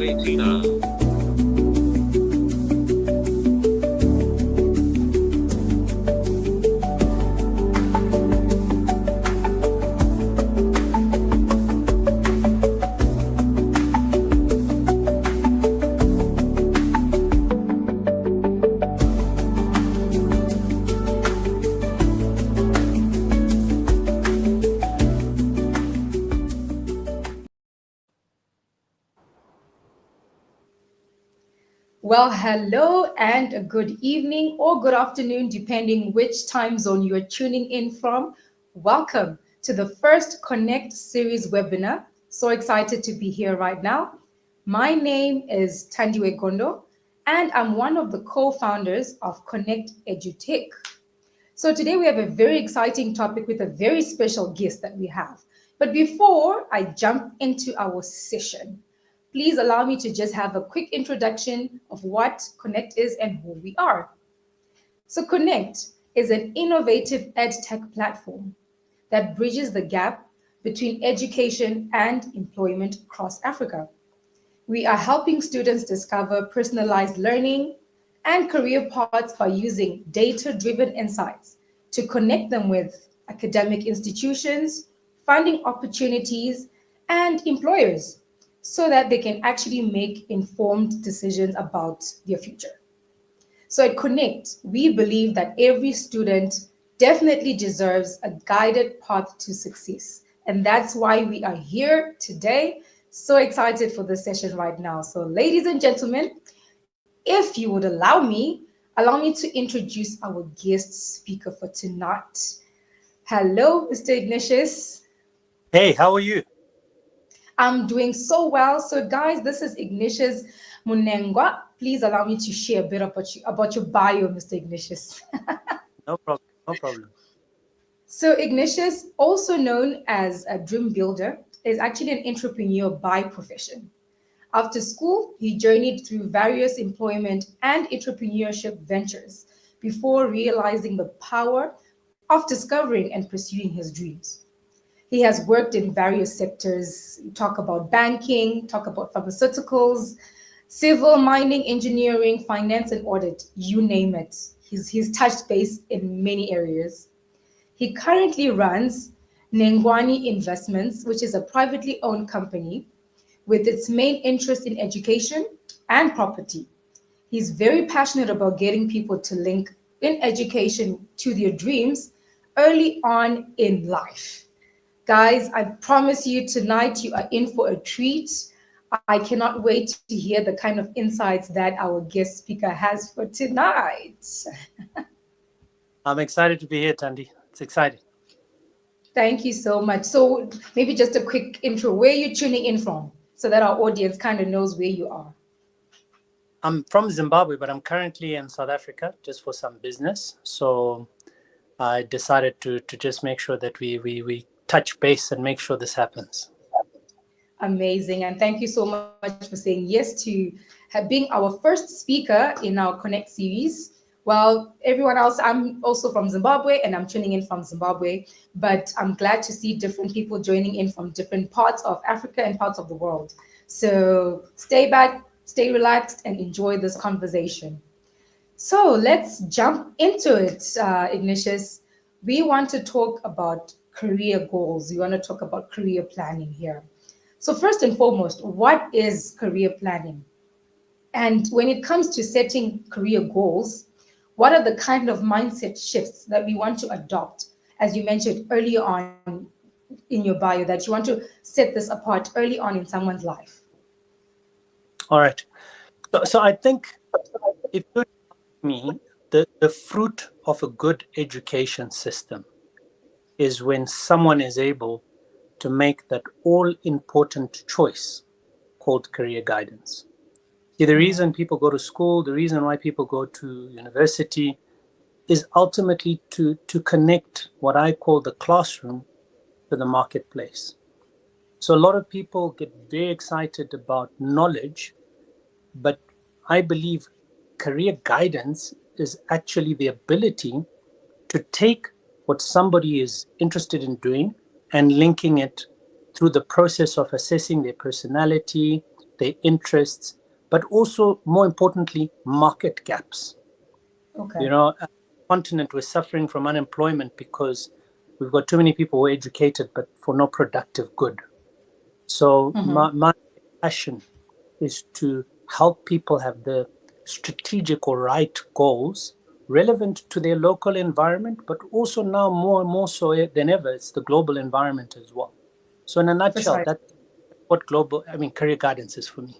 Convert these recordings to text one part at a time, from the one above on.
18. Well, hello and a good evening or good afternoon, depending which time zone you are tuning in from. Welcome to the first Connect series webinar. So excited to be here right now. My name is Tandiwe Gondo, and I'm one of the co-founders of Connect EduTech. So today we have a very exciting topic with a very special guest that we have. But before I jump into our session, please allow me to just have a quick introduction of what Connect is and who we are. So Connect is an innovative edtech platform that bridges the gap between education and employment across Africa. We are helping students discover personalized learning and career paths by using data-driven insights to connect them with academic institutions, funding opportunities, and employers so that they can actually make informed decisions about their future. So at Connect, we believe that every student definitely deserves a guided path to success. And that's why we are here today. So excited for this session right now. So ladies and gentlemen, if you would allow me to introduce our guest speaker for tonight. Hello, Mr. Ignatius. Hey, how are you? I'm doing so well. So guys, this is Ignatius Munengwa. Please allow me to share a bit about your bio, Mr. Ignatius. No problem, no problem. So Ignatius, also known as a dream builder, is actually an entrepreneur by profession. After school, he journeyed through various employment and entrepreneurship ventures before realizing the power of discovering and pursuing his dreams. He has worked in various sectors, talk about banking, talk about pharmaceuticals, civil, mining, engineering, finance, and audit, you name it. He's touched base in many areas. He currently runs Nengwani Investments, which is a privately owned company with its main interest in education and property. He's very passionate about getting people to link in education to their dreams early on in life. Guys, I promise you tonight you are in for a treat. I cannot wait to hear the kind of insights that our guest speaker has for tonight. I'm excited to be here, Tandy. It's exciting. Thank you so much. So maybe just a quick intro. Where are you tuning in from so that our audience kind of knows where you are? I'm from Zimbabwe, but I'm currently in South Africa just for some business. So I decided to just make sure that we touch base and make sure this happens. Amazing. And thank you so much for saying yes to being our first speaker in our Connect series. Well, everyone else, I'm also from Zimbabwe and I'm tuning in from Zimbabwe, but I'm glad to see different people joining in from different parts of Africa and parts of the world. So stay back, stay relaxed, and enjoy this conversation. So let's jump into it, Ignatius. We want to talk about career goals. We want to talk about career planning here. So first and foremost, what is career planning? And when it comes to setting career goals, what are the kind of mindset shifts that we want to adopt? As you mentioned earlier on in your bio, that you want to set this apart early on in someone's life. All right. So I think if you ask me, the fruit of a good education system is when someone is able to make that all-important choice called career guidance. See, the reason people go to school, the reason why people go to university is ultimately to connect what I call the classroom to the marketplace. So a lot of people get very excited about knowledge, but I believe career guidance is actually the ability to take what somebody is interested in doing and linking it through the process of assessing their personality, their interests, but also, more importantly, market gaps. Okay. You know, as a continent, we're suffering from unemployment because we've got too many people who are educated, but for no productive good. So my passion is to help people have the strategic or right goals relevant to their local environment, but also now more and more so than ever, it's the global environment as well. So in a nutshell, Precisely. that's what career guidance is for me.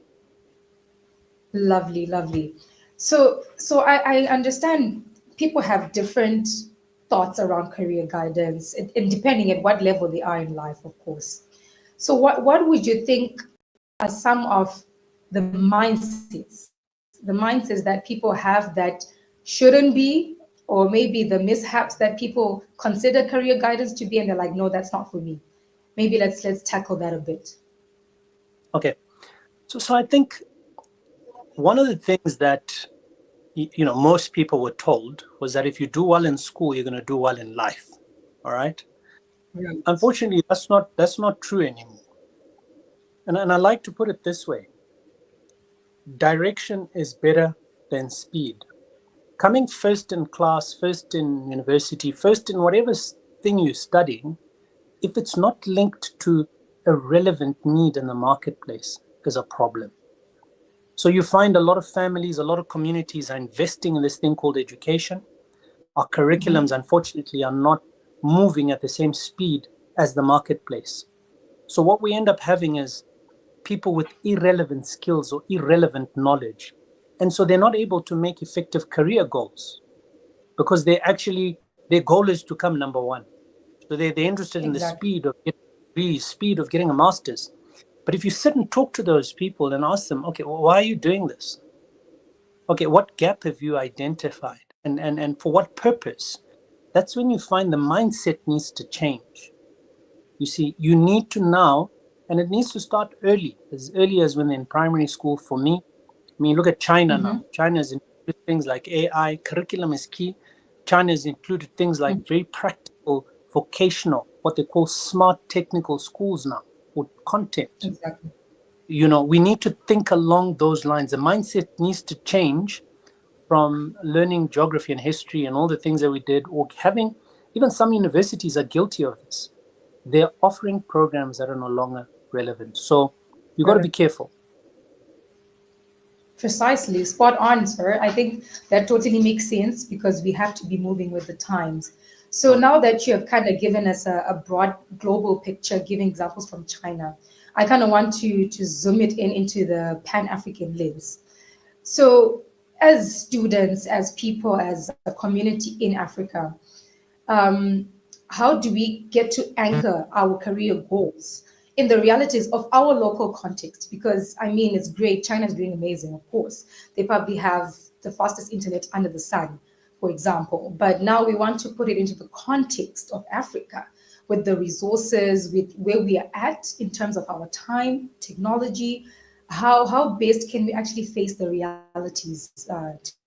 Lovely, lovely. So I understand people have different thoughts around career guidance, and depending at what level they are in life, of course. So what would you think are some of the mindsets that people have that shouldn't be, or maybe the mishaps that people consider career guidance to be, and they're like, no, that's not for me. Maybe let's tackle that a bit. Okay. So I think one of the things that most people were told was that if you do well in school, you're going to do well in life. All right. Right. Unfortunately, that's not true anymore. And I like to put it this way: direction is better than speed. Coming first in class, first in university, first in whatever thing you're studying, if it's not linked to a relevant need in the marketplace, is a problem. So you find a lot of families, a lot of communities are investing in this thing called education. Our curriculums, unfortunately, are not moving at the same speed as the marketplace. So what we end up having is people with irrelevant skills or irrelevant knowledge. And so they're not able to make effective career goals because their goal is to come number one. So they're interested in the Exactly. speed of getting degrees, speed of getting a master's. But if you sit and talk to those people and ask them, okay, well, why are you doing this? Okay, what gap have you identified? And for what purpose? That's when you find the mindset needs to change. You see, you need to now, and it needs to start early as when they're in primary school. For me, I mean, look at China now. China has included things like AI, curriculum is key. China has included things like very practical, vocational, what they call smart technical schools now, or content. Exactly. We need to think along those lines. The mindset needs to change from learning geography and history and all the things that we did, or having, even some universities are guilty of this. They're offering programs that are no longer relevant. So you got to be careful. Precisely, spot on, sir. I think that totally makes sense because we have to be moving with the times. So Sure. now that you have kind of given us a broad global picture, giving examples from China, I kind of want to zoom it in into the Pan-African lens. So as students, as people, as a community in Africa, um, how do we get to anchor our career goals in the realities of our local context? Because I mean, it's great. China's doing amazing, of course. They probably have the fastest internet under the sun, for example. But now we want to put it into the context of Africa with the resources, with where we are at in terms of our time, technology. How best can we actually face the realities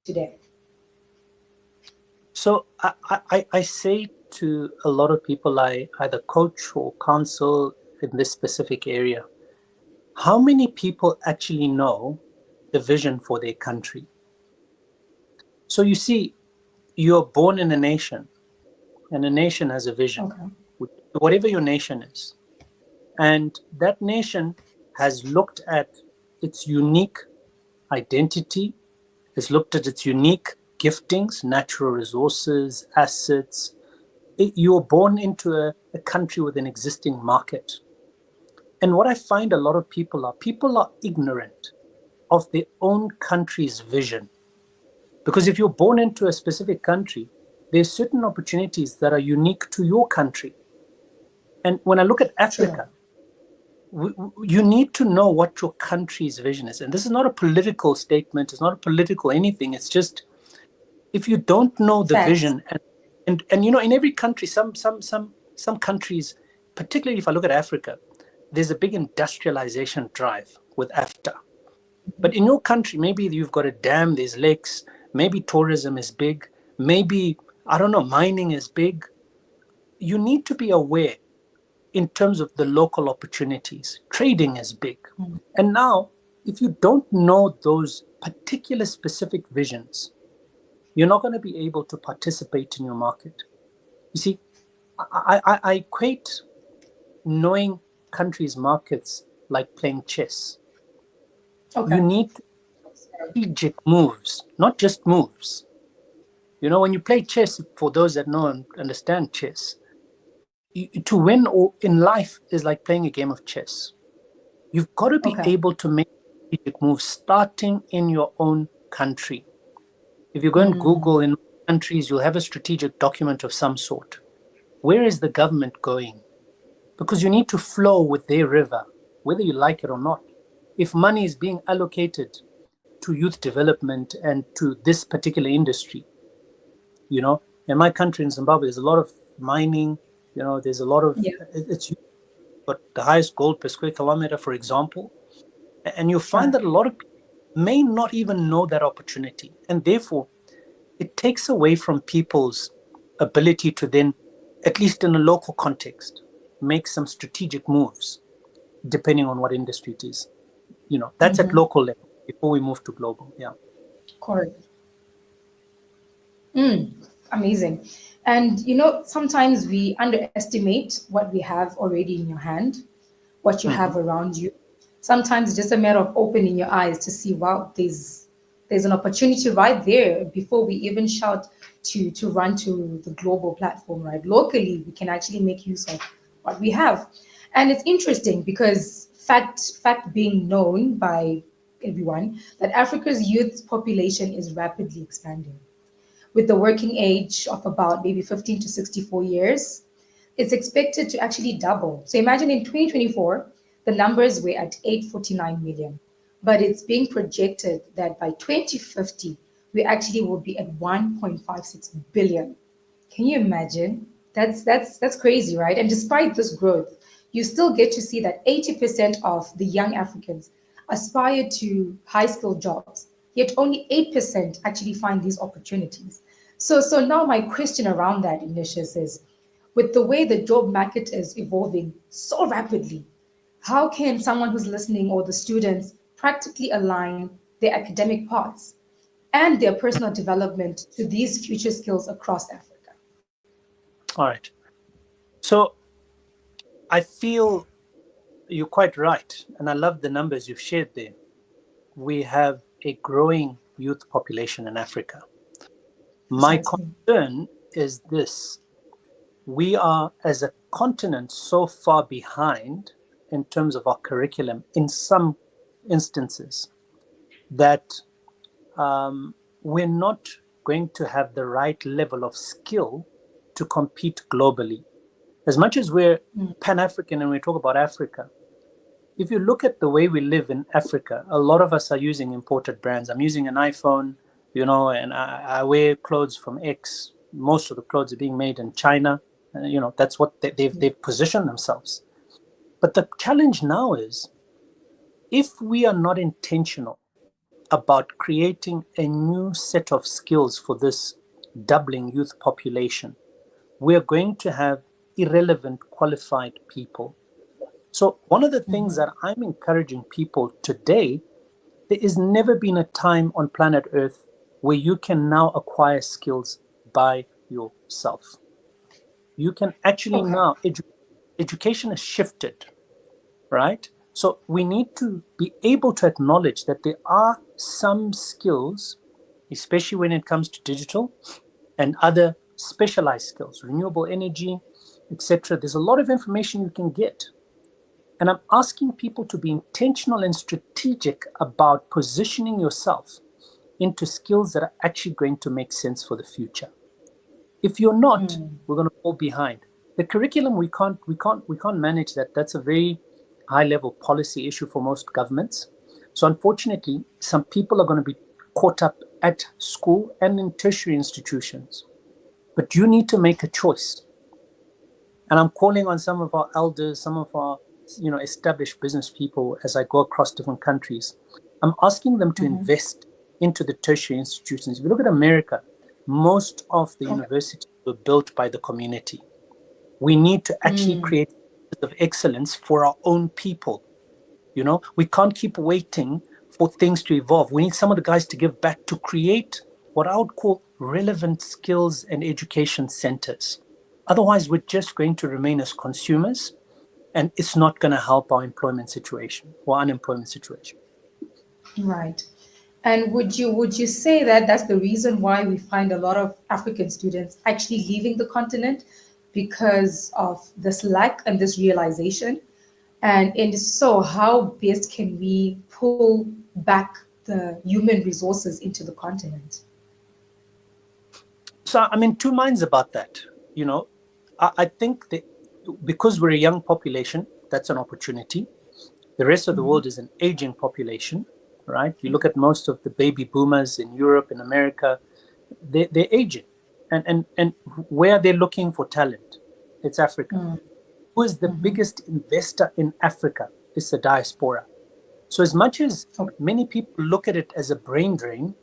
today? So I say to a lot of people I either coach or counsel in this specific area, how many people actually know the vision for their country? So you see, you're born in a nation, and a nation has a vision, Okay. whatever your nation is. And that nation has looked at its unique identity, has looked at its unique giftings, natural resources, assets. You're born into a country with an existing market. And what I find a lot of people are ignorant of their own country's vision. Because if you're born into a specific country, there's certain opportunities that are unique to your country. And when I look at True. Africa, you need to know what your country's vision is. And this is not a political statement, it's not a political anything. It's just, if you don't know the Facts. vision, and in every country, some countries, particularly if I look at Africa, there's a big industrialization drive with AFTA. But in your country, maybe you've got a dam, there's lakes, maybe tourism is big, maybe, I don't know, mining is big. You need to be aware in terms of the local opportunities. Trading is big. And now if you don't know those particular specific visions, you're not going to be able to participate in your market. You see, I equate knowing countries' markets like playing chess. You Okay. need strategic moves, not just moves. You know, when you play chess, for those that know and understand chess, to win in life is like playing a game of chess. You've got to be Okay. able to make strategic moves starting in your own country. If you go and Google in countries, you'll have a strategic document of some sort. Where is the government going? Because you need to flow with their river, whether you like it or not. If money is being allocated to youth development and to this particular industry, you know, in my country, in Zimbabwe, there's a lot of mining, you know, there's a lot of, Yeah. it's got the highest gold per square kilometer, for example. And you'll find Sure. that a lot of people may not even know that opportunity. And therefore, it takes away from people's ability to then, at least in a local context, make some strategic moves, depending on what industry it is. You know, that's at local level before we move to global. Yeah. Correct. Amazing. And sometimes we underestimate what we have already in your hand, what you Mm-hmm. have around you. Sometimes it's just a matter of opening your eyes to see, wow, there's an opportunity right there before we even shout to run to the global platform, right? Locally, we can actually make use of what we have. And it's interesting because fact being known by everyone that Africa's youth population is rapidly expanding with the working age of about maybe 15 to 64 years, it's expected to actually double. So imagine in 2024, the numbers were at 849 million, but it's being projected that by 2050, we actually will be at 1.56 billion. Can you imagine? That's crazy, right? And despite this growth, you still get to see that 80% of the young Africans aspire to high skilled jobs, yet only 8% actually find these opportunities. So now my question around that, Ignatius, is with the way the job market is evolving so rapidly, how can someone who's listening or the students practically align their academic paths and their personal development to these future skills across Africa? All right. So I feel you're quite right. And I love the numbers you've shared there. We have a growing youth population in Africa. My Precisely. concern is this: we are, as a continent, so far behind in terms of our curriculum in some instances that we're not going to have the right level of skill to compete globally. As much as we're Pan African and we talk about Africa, if you look at the way we live in Africa, a lot of us are using imported brands. I'm using an iPhone, you know, and I wear clothes from X. Most of the clothes are being made in China. You know, that's what they've positioned themselves. But the challenge now is, if we are not intentional about creating a new set of skills for this doubling youth population, we're going to have irrelevant qualified people. So one of the things that I'm encouraging people today, there has never been a time on planet Earth where you can now acquire skills by yourself. You can actually Okay. now, education has shifted, right? So we need to be able to acknowledge that there are some skills, especially when it comes to digital and other specialized skills, renewable energy, etc. There's a lot of information you can get. And I'm asking people to be intentional and strategic about positioning yourself into skills that are actually going to make sense for the future. If you're not, we're going to fall behind. The curriculum, we can't manage that. That's a very high level policy issue for most governments. So unfortunately, some people are going to be caught up at school and in tertiary institutions. But you need to make a choice. And I'm calling on some of our elders, some of our established business people as I go across different countries. I'm asking them to invest into the tertiary institutions. If you look at America, most of the Okay. universities were built by the community. We need to actually create centers of excellence for our own people. You know, we can't keep waiting for things to evolve. We need some of the guys to give back to create what I would call relevant skills and education centers. Otherwise, we're just going to remain as consumers, and it's not going to help our employment situation or unemployment situation. Right. And would you say that that's the reason why we find a lot of African students actually leaving the continent because of this lack and this realization? And if so, how best can we pull back the human resources into the continent? So I'm in two minds about that. You know, I think that because we're a young population, that's an opportunity. The rest of the world is an aging population, right? You look at most of the baby boomers in Europe, in America, they're aging. And where are they looking for talent? It's Africa. Who is the biggest investor in Africa? It's the diaspora. So as much as many people look at it as a brain drain,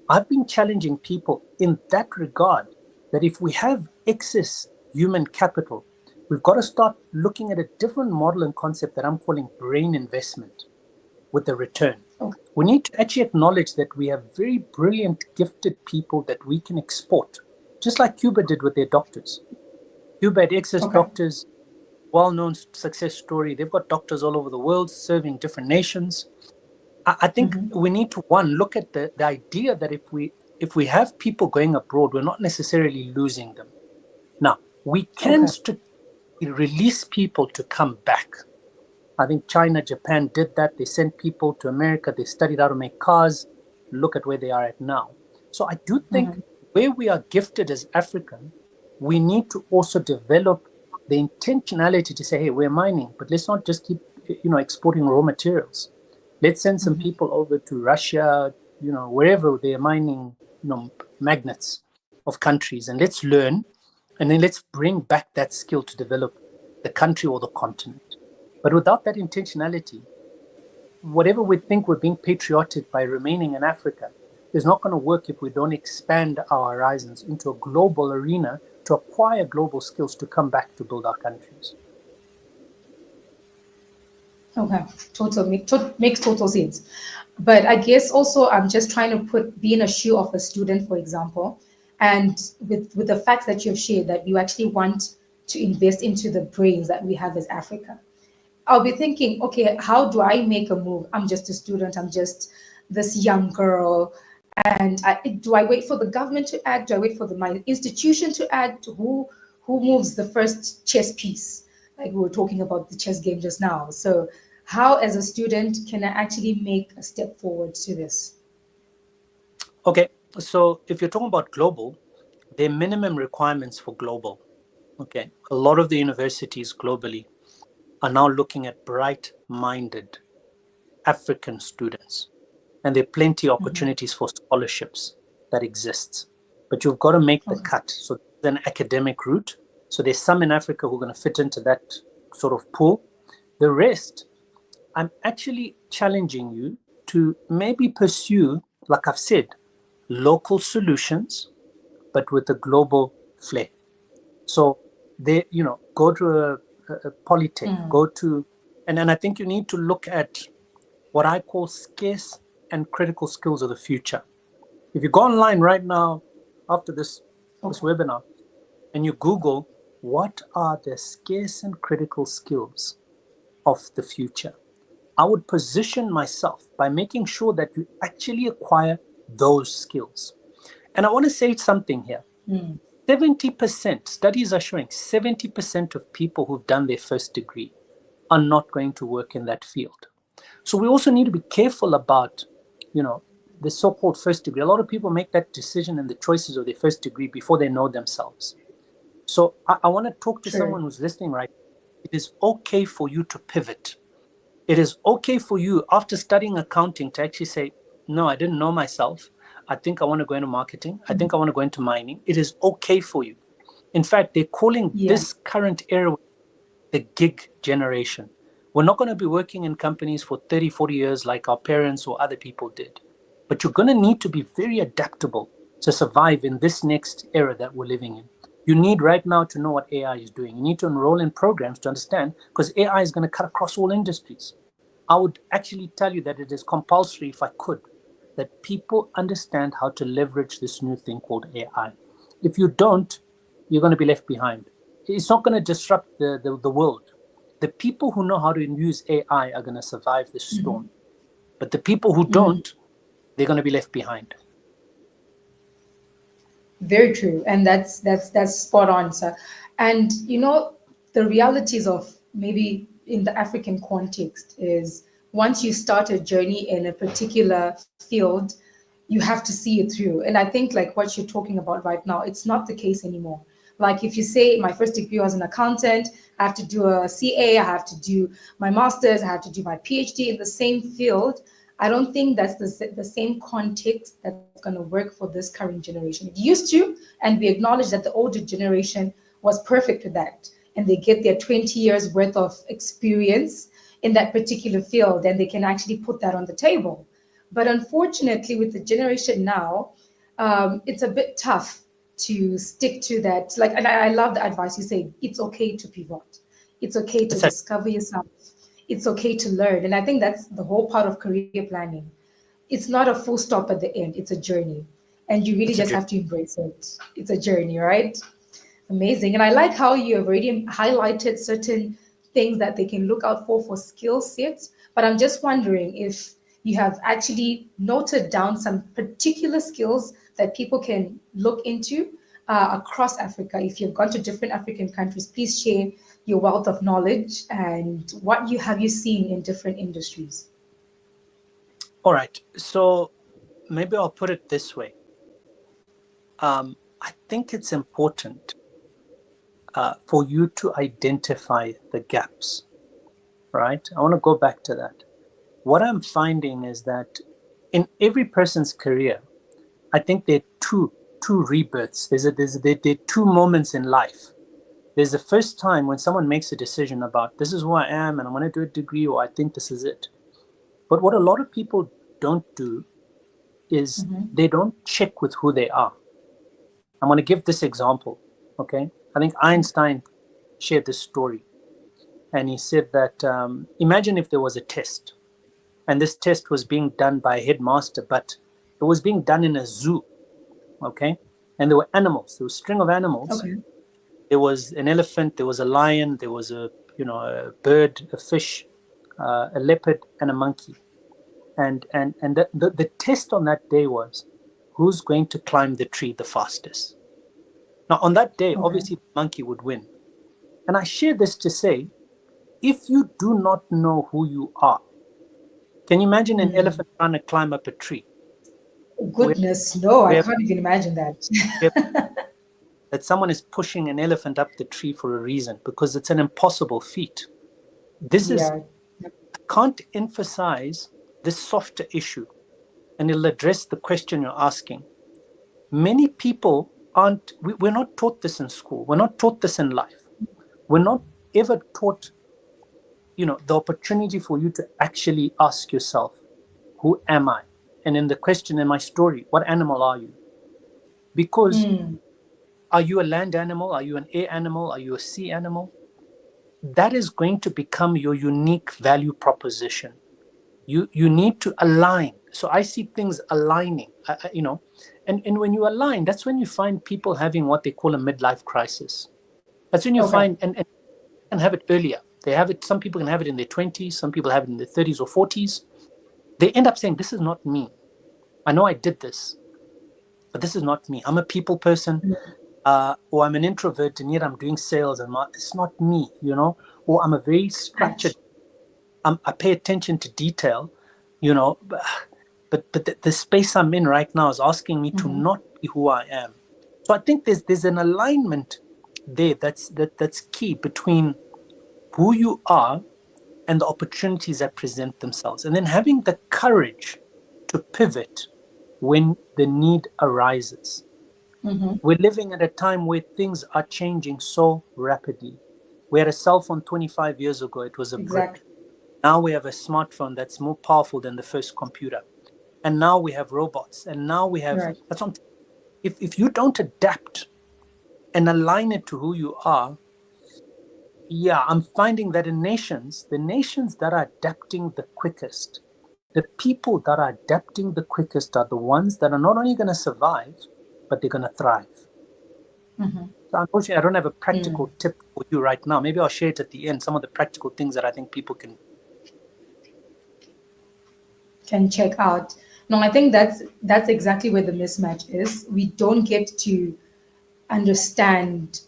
I've been challenging people in that regard, that if we have excess human capital, we've got to start looking at a different model and concept that I'm calling brain investment with a return. Okay. We need to actually acknowledge that we have very brilliant, gifted people that we can export, just like Cuba did with their doctors. Cuba had excess doctors, well-known success story. They've got doctors all over the world serving different nations. I think we need to, one, look at the idea that if we have people going abroad, we're not necessarily losing them. Now, we can release people to come back. I think China, Japan did that. They sent people to America. They studied how to make cars. Look at where they are at now. So I do think where we are gifted as African, we need to also develop the intentionality to say, hey, we're mining, but let's not just keep, exporting raw materials. Let's send some people over to Russia, wherever they are mining, magnets of countries, and let's learn, and then let's bring back that skill to develop the country or the continent. But without that intentionality, whatever we think we're being patriotic by remaining in Africa is not going to work if we don't expand our horizons into a global arena to acquire global skills to come back to build our countries. Okay, makes total sense. But I guess also I'm just trying to be in a shoe of a student, for example, and with the fact that you've shared that you actually want to invest into the brains that we have as Africa. I'll be thinking, okay, how do I make a move? I'm just a student. I'm just this young girl. And do I wait for the government to act? Do I wait for my institution to act? Who moves the first chess piece? Like we were talking about the chess game just now. So how, as a student, can I actually make a step forward to this? Okay, so if you're talking about global, there are minimum requirements for global. Okay, a lot of the universities globally are now looking at bright-minded African students. And there are plenty of opportunities for scholarships that exist. But you've got to make the cut. So there's an academic route. So there's some in Africa who are going to fit into that sort of pool. The rest, I'm actually challenging you to maybe pursue, like I've said, local solutions, but with a global flair. So they, go to a polytech, go to, and I think you need to look at what I call scarce and critical skills of the future. If you go online right now after this webinar and you Google what are the scarce and critical skills of the future, I would position myself by making sure that you actually acquire those skills. And I want to say something here. 70%, studies are showing 70% of people who've done their first degree are not going to work in that field. So we also need to be careful about, the so-called first degree. A lot of people make that decision and the choices of their first degree before they know themselves. So I want to talk to someone who's listening right now. It is okay for you to pivot. It is okay for you after studying accounting to actually say, no, I didn't know myself. I think I want to go into marketing. I think I want to go into mining. It is okay for you. In fact, they're calling this current era the gig generation. We're not going to be working in companies for 30, 40 years like our parents or other people did. But you're going to need to be very adaptable to survive in this next era that we're living in. You need right now to know what AI is doing. You need to enroll in programs to understand, because AI is going to cut across all industries. I would actually tell you that it is compulsory, if I could, that people understand how to leverage this new thing called AI. If you don't, you're going to be left behind. It's not going to disrupt the world. The people who know how to use AI are going to survive this storm. But the people who don't, they're going to be left behind. Very true, and that's spot on, sir. And the realities of maybe in the African context is once you start a journey in a particular field, you have to see it through. And I think like what you're talking about right now, it's not the case anymore. Like if you say my first degree was an accountant, I have to do a CA, I have to do my master's, I have to do my PhD in the same field. I don't think that's the same context that's going to work for this current generation. It used to, and we acknowledge that the older generation was perfect with that. And they get their 20 years worth of experience in that particular field, and they can actually put that on the table. But unfortunately, with the generation now, it's a bit tough to stick to that. Like, and I love the advice you say, it's okay to pivot. It's okay to It's a, discover yourself. It's okay to learn. And I think that's the whole part of career planning. It's not a full stop at the end, it's a journey. And you really it's a just journey. have to embrace it. It's a journey, right? Amazing. And I like how you have already highlighted certain things that they can look out for skill sets. But I'm just wondering if you have actually noted down some particular skills that people can look into across Africa. If you've gone to different African countries, please share your wealth of knowledge and what you have you seen in different industries. All right. So maybe I'll put it this way. I think it's important for you to identify the gaps, right? I want to go back to that. What I'm finding is that in every person's career, I think there are two rebirths. There are two moments in life. There's the first time when someone makes a decision about this is who I am and I'm going to do a degree or I think this is it. But what a lot of people don't do is they don't check with who they are. I'm going to give this example, okay? I think Einstein shared this story. And he said that imagine if there was a test and this test was being done by a headmaster, but it was being done in a zoo, okay? And there were animals, there was a string of animals. Okay. There was an elephant, there was a lion, there was a bird, a fish, a leopard, and a monkey. And the test on that day was who's going to climb the tree the fastest. Now, on that day, obviously, the monkey would win. And I share this to say, if you do not know who you are, can you imagine an elephant trying to climb up a tree? Goodness, no, I Where, can't even imagine that. that someone is pushing an elephant up the tree for a reason, because it's an impossible feat. This is, Yeah. I can't emphasize this softer issue, and it'll address the question you're asking. Many people we're not taught this in school. We're not taught this in life. We're not ever taught, the opportunity for you to actually ask yourself, who am I? And in the question in my story, what animal are you? Because are you a land animal? Are you an air animal? Are you a sea animal? That is going to become your unique value proposition. You need to align. So I see things aligning, and when you align, that's when you find people having what they call a midlife crisis. That's when you find, and can have it earlier. They have it. Some people can have it in their 20s. Some people have it in their 30s or 40s. They end up saying, "This is not me. I know I did this, but this is not me. I'm a people person, or I'm an introvert, and yet I'm doing sales, and it's not me, Or I'm a very structured. I pay attention to detail, but the space I'm in right now is asking me to not be who I am. So I think there's an alignment there that's key between who you are and the opportunities that present themselves, and then having the courage to pivot when the need arises. We're living at a time where things are changing so rapidly. We had a cell phone 25 years ago, it was a brick. Now we have a smartphone that's more powerful than the first computer. And now we have robots. And now we have, that's what if you don't adapt and align it to who you are, Yeah, I'm finding that in nations, the nations that are adapting the quickest, the people that are adapting the quickest are the ones that are not only going to survive, but they're going to thrive. Mm-hmm. So unfortunately, I don't have a Mm. practical tip for you right now. Maybe I'll share it at the end, some of the practical things that I think people Can check out. No, I think that's exactly where the mismatch is. We don't get to understand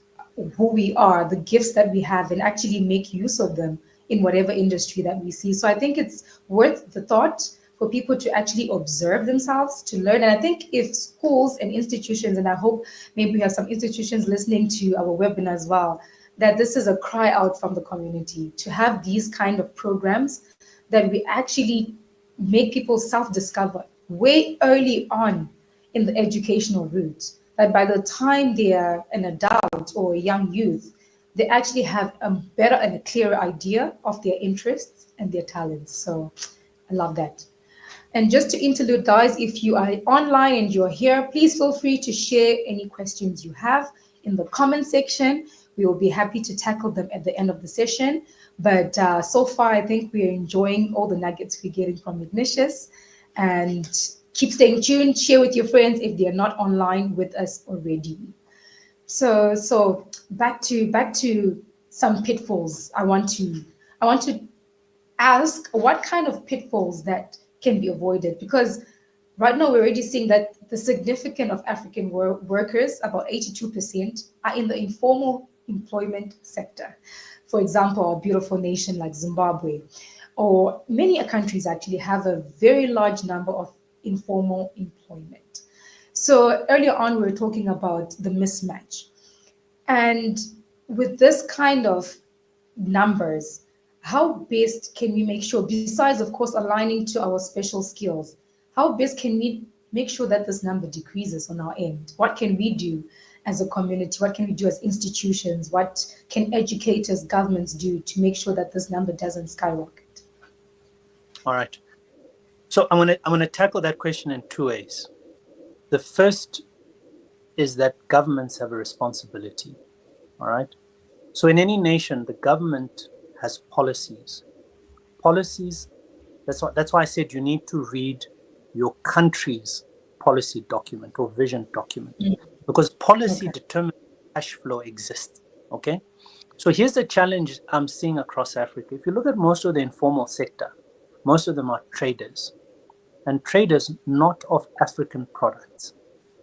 who we are, the gifts that we have, and actually make use of them in whatever industry that we see. So I think it's worth the thought for people to actually observe themselves, to learn. And I think if schools and institutions, and I hope maybe we have some institutions listening to our webinar as well, that this is a cry out from the community to have these kind of programs that we actually make people self-discover way early on in the educational route, that by the time they are an adult or a young youth, they actually have a better and a clearer idea of their interests and their talents. So I love that. And just to interlude, guys, if you are online and you're here, please feel free to share any questions you have in the comment section. We will be happy to tackle them at the end of the session. But so far, I think we are enjoying all the nuggets we're getting from Ignatius. And keep staying tuned. Share with your friends if they are not online with us already. So back to some pitfalls. I want to ask what kind of pitfalls that can be avoided, because right now we're already seeing that the significant of African workers, about 82%, are in the informal employment sector. For example, a beautiful nation like Zimbabwe, or many countries actually have a very large number of informal employment. So earlier on, we were talking about the mismatch. And with this kind of numbers, how best can we make sure, besides, of course, aligning to our special skills, how best can we make sure that this number decreases on our end? What can we do as a community? What can we do as institutions? What can educators, governments do to make sure that this number doesn't skyrocket? All right. So I'm gonna tackle that question in two ways. The first is that governments have a responsibility. All right. So in any nation, the government has policies. Policies. That's why I said you need to read your country's policy document or vision document, because policy Okay. determines cash flow exists. Okay. So here's the challenge I'm seeing across Africa. If you look at most of the informal sector, most of them are traders, and traders not of African products.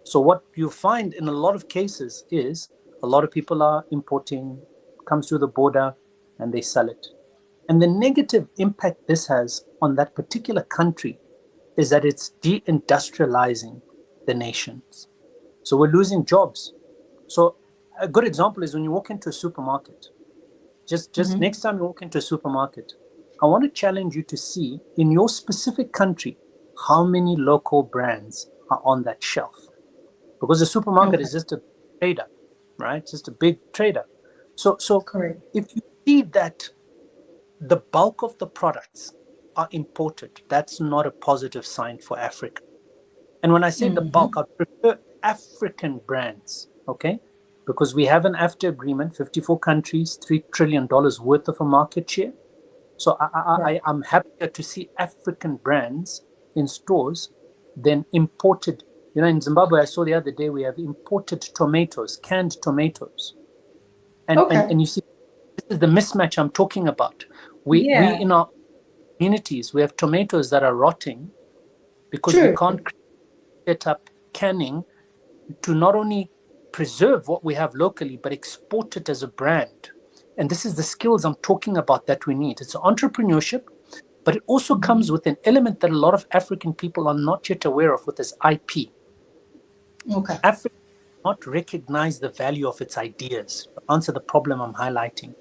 So what you find in a lot of cases is a lot of people are importing, comes through the border, and they sell it. And the negative impact this has on that particular country is that it's deindustrializing the nations. So we're losing jobs. So a good example is when you walk into a supermarket. Just Mm-hmm. next time you walk into a supermarket, I want to challenge you to see in your specific country how many local brands are on that shelf. Because the supermarket Okay. is just a trader, right? It's just a big trader. So Correct. if you see that the bulk of the products are imported, that's not a positive sign for Africa. And when I say the bulk, Mm-hmm. I prefer African brands, okay? Because we have an AfTA agreement, 54 countries, $3 trillion worth of a market share. So Right. I'm happier to see African brands in stores than imported. You know, in Zimbabwe, I saw the other day we have imported tomatoes, canned tomatoes. And Okay. you see, this is the mismatch I'm talking about. We Yeah. in our communities, we have tomatoes that are rotting because we True. can't set up canning to not only preserve what we have locally, but export it as a brand. And this is the skills I'm talking about that we need. It's entrepreneurship, but it also Mm-hmm. comes with an element that a lot of African people are not yet aware of, with this IP. Okay. Africa does not recognize the value of its ideas to answer the problem I'm highlighting.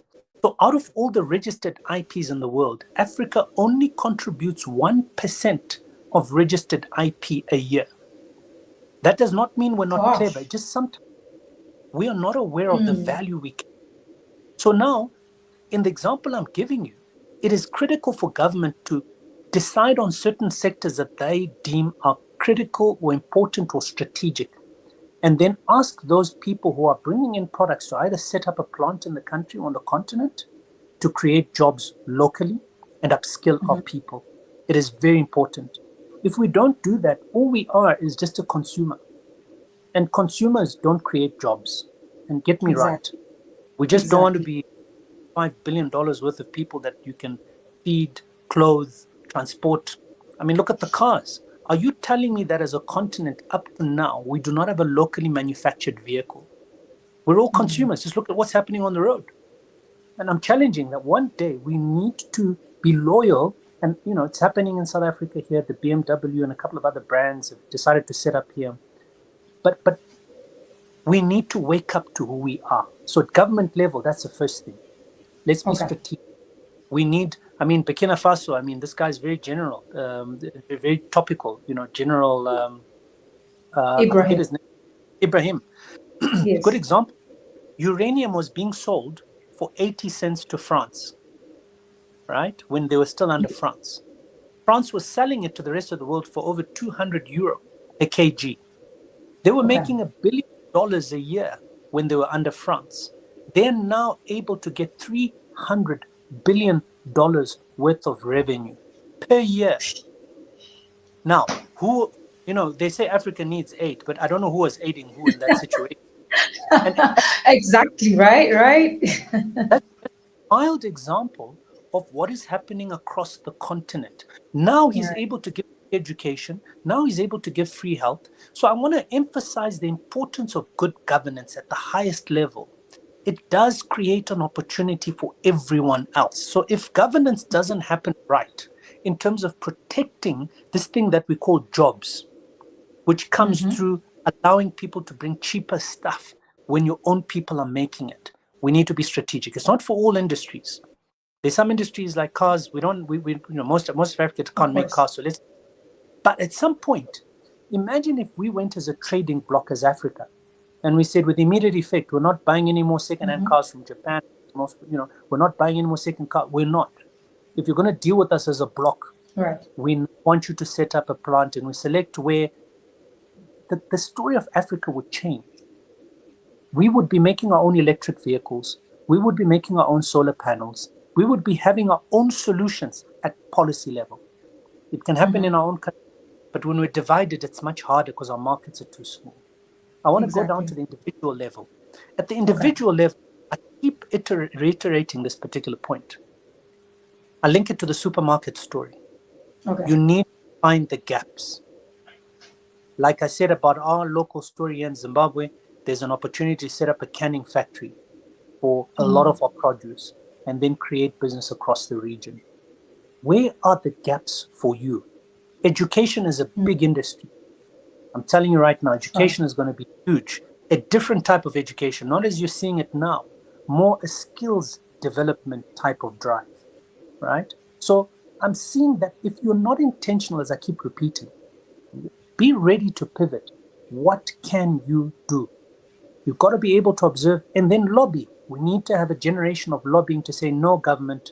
So out of all the registered IPs in the world, Africa only contributes 1% of registered IP a year. That does not mean we're not clever. Gosh. It just sometimes we are not aware of the Mm. value we can. So now, in the example I'm giving you, it is critical for government to decide on certain sectors that they deem are critical or important or strategic, and then ask those people who are bringing in products to either set up a plant in the country or on the continent to create jobs locally and upskill our people. It is very important. If we don't do that, all we are is just a consumer. And consumers don't create jobs. And get me right. Exactly. We just don't want to Exactly. be $5 billion worth of people that you can feed, clothe, transport. I mean, look at the cars. Are you telling me that as a continent up to now, we do not have a locally manufactured vehicle? We're all consumers. Just look at what's happening on the road. And I'm challenging that one day we need to be loyal. And, you know, it's happening in South Africa here. The BMW and a couple of other brands have decided to set up here. But we need to wake up to who we are. So at government level, that's the first thing. Let's be strategic. We need, I mean, Burkina Faso, I mean, this guy's very general, very topical, you know, General, I forget his name, Ibrahim. Yes. Good example. Uranium was being sold for 80 cents to France, right? When they were still under France. France was selling it to the rest of the world for over 200 euro a kg. They were making $1 billion a year when they were under France. They're now able to get $300 billion worth of revenue per year. Now, who, you know, they say Africa needs aid, but I don't know who was aiding who in that situation. Exactly, right? That's a mild example of what is happening across the continent. Now he's able to give education. Now he's able to give free health. So I want to emphasize the importance of good governance at the highest level. It does create an opportunity for everyone else. So if governance doesn't happen right in terms of protecting this thing that we call jobs, which comes through allowing people to bring cheaper stuff when your own people are making it, we need to be strategic. It's not for all industries. There's some industries like cars. We you know, most of Africa can't make cars. So but at some point, imagine if we went as a trading bloc as Africa, and we said with immediate effect, we're not buying any more second-hand cars from Japan. You know, we're not buying any more second cars. We're not. If you're going to deal with us as a bloc, we want you to set up a plant, and we select where the story of Africa would change. We would be making our own electric vehicles. We would be making our own solar panels. We would be having our own solutions at policy level. It can happen in our own country, but when we're divided, it's much harder because our markets are too small. I want to go down to the individual level. At the individual level, I keep reiterating this particular point. I link it to the supermarket story. You need to find the gaps. Like I said about our local story in Zimbabwe, there's an opportunity to set up a canning factory for a lot of our produce and then create business across the region. Where are the gaps for you? Education is a big industry. I'm telling you right now, education is going to be huge. A different type of education, not as you're seeing it now, more a skills development type of drive, right? So I'm seeing that if you're not intentional, as I keep repeating, be ready to pivot. What can you do? You've got to be able to observe and then lobby. We need to have a generation of lobbying to say, no, government,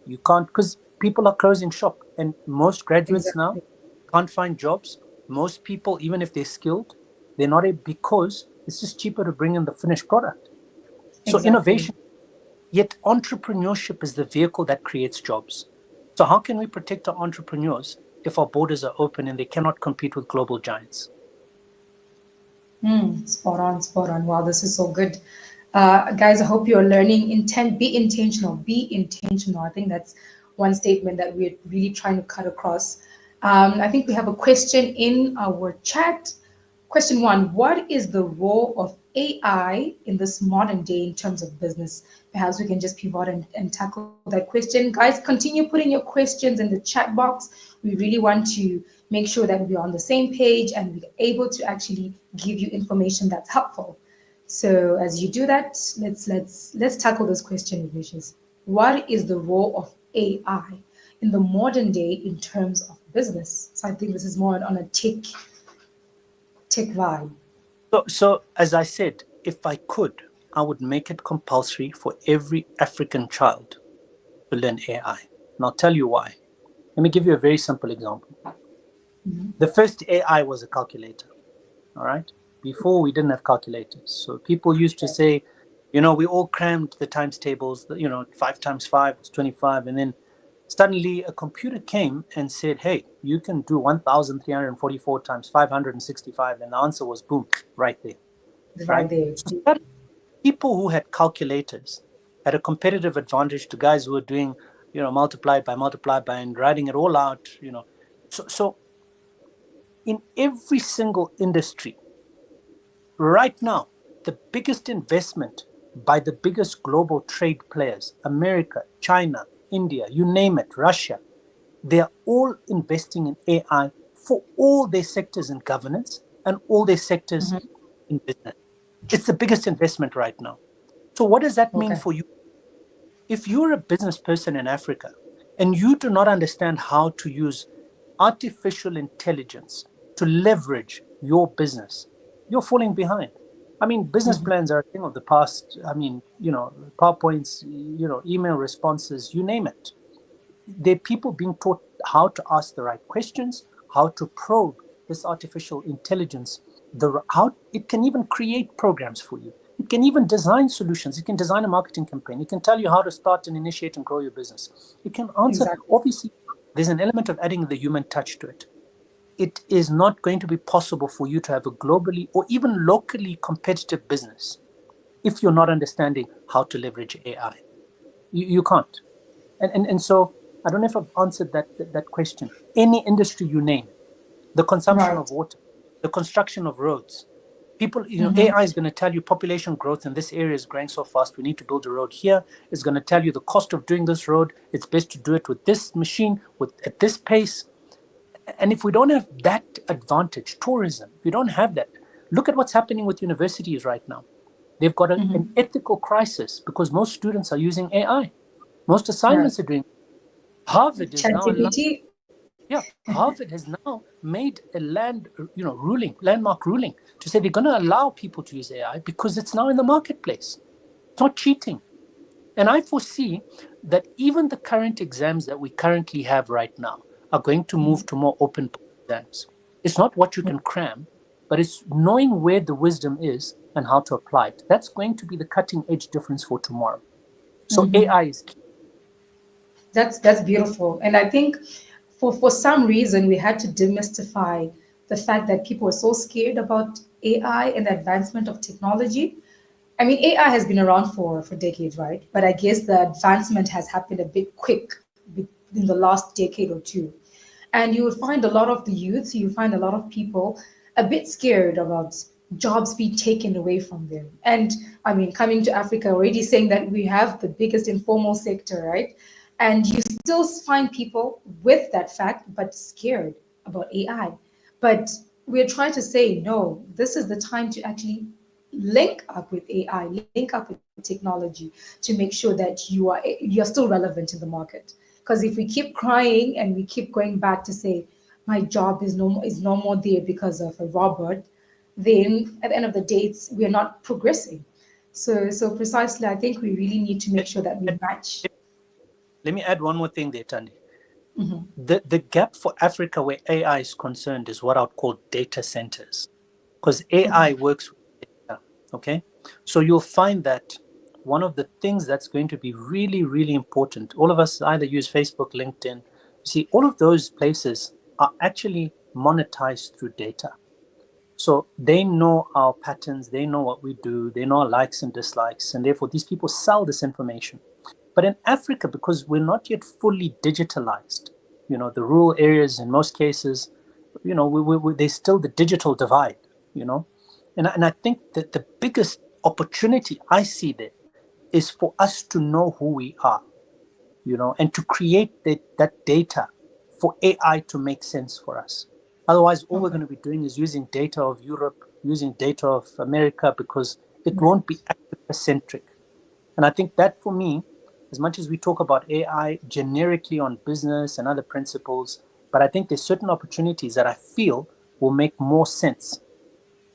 you can't, because people are closing shop. And most graduates now can't find jobs. Most people, even if they're skilled, they're not able because it's just cheaper to bring in the finished product. So innovation, yet entrepreneurship is the vehicle that creates jobs. So how can we protect our entrepreneurs if our borders are open and they cannot compete with global giants? Spot on. Wow, this is so good. Guys, I hope you're learning. Be intentional. Be intentional. I think that's one statement that we're really trying to cut across. I think we have a question in our chat. Question 1: what is the role of AI in this modern day in terms of business? Perhaps we can just pivot and tackle that question. Guys, continue putting your questions in the chat box. We really want to make sure that we're on the same page and we're able to actually give you information that's helpful. So as you do that, let's tackle this question, Ignatius. What is the role of AI in the modern day in terms of business? So I think this is more on a tech vibe. So as I said, if I could, I would make it compulsory for every African child to learn AI. And I'll tell you why. Let me give you a very simple example. The first AI was a calculator, all right? before we didn't have calculators. So people used to say, we all crammed the times tables, 5 times 5 was 25. And then suddenly a computer came and said, hey, you can do 1,344 times 565. And the answer was boom, right there, Right right? there. So suddenly, people who had calculators had a competitive advantage to guys who were doing, multiply by, and writing it all out, So in every single industry, right now, the biggest investment by the biggest global trade players, America, China, India, you name it, Russia, they are all investing in AI for all their sectors in governance and all their sectors Mhm. in business. It's the biggest investment right now. So, what does that mean Okay. for you? If you're a business person in Africa and you do not understand how to use artificial intelligence to leverage your business, you're falling behind. I mean, business Mhm. plans are a thing of the past. I mean, PowerPoints, email responses, you name it. There are people being taught how to ask the right questions, how to probe this artificial intelligence, how it can even create programs for you. It can even design solutions. It can design a marketing campaign. It can tell you how to start and initiate and grow your business. It can answer. Exactly. Obviously, there's an element of adding the human touch to it. It is not going to be possible for you to have a globally or even locally competitive business if you're not understanding how to leverage AI. You can't. And so I don't know if I've answered that question. Any industry you name, the consumption Right. of water, the construction of roads, people, Mm-hmm. AI is going to tell you population growth in this area is growing so fast. We need to build a road here. It's going to tell you the cost of doing this road. It's best to do it with this machine, with at this pace. And if we don't have that advantage, tourism, if we don't have that, look at what's happening with universities right now. They've got an Mm-hmm. ethical crisis because most students are using AI. Most Right. assignments are doing. Harvard is now allowed. ChatGPT. Yeah, Harvard has now made a landmark ruling to say they're going to allow people to use AI because it's now in the marketplace. It's not cheating. And I foresee that even the current exams that we currently have right now are going to move to more open book exams. It's not what you can cram, but it's knowing where the wisdom is and how to apply it. That's going to be the cutting edge difference for tomorrow. So Mm-hmm. AI is key. That's beautiful. And I think for some reason we had to demystify the fact that people were so scared about AI and the advancement of technology. I mean, AI has been around for decades, right? But I guess the advancement has happened a bit quick in the last decade or two. And you would find a lot of the youth, you find a lot of people a bit scared about jobs being taken away from them. And I mean, coming to Africa, already saying that we have the biggest informal sector, right? And you still find people with that fact, but scared about AI. But we're trying to say, no, this is the time to actually link up with AI, link up with technology to make sure that you're still relevant in the market. Because if we keep crying and we keep going back to say my job is no more there because of a robot, then at the end of the day, we're not progressing. So precisely, I think we really need to make sure that we match. Let me add one more thing there, Tandy. Mhm. The gap for Africa where AI is concerned is what I'd call data centers, because AI Okay. works with data. Okay, so you'll find that one of the things that's going to be really, really important. All of us either use Facebook, LinkedIn. You see, all of those places are actually monetized through data. So they know our patterns, they know what we do, they know our likes and dislikes, and therefore these people sell this information. But in Africa, because we're not yet fully digitalized, the rural areas in most cases, there's still the digital divide, you know. And I think that the biggest opportunity I see there is for us to know who we are, and to create that data for AI to make sense for us. Otherwise, all we're Okay. going to be doing is using data of Europe, using data of America, because it Right. won't be Africa-centric. And I think that for me, as much as we talk about AI generically on business and other principles, but I think there's certain opportunities that I feel will make more sense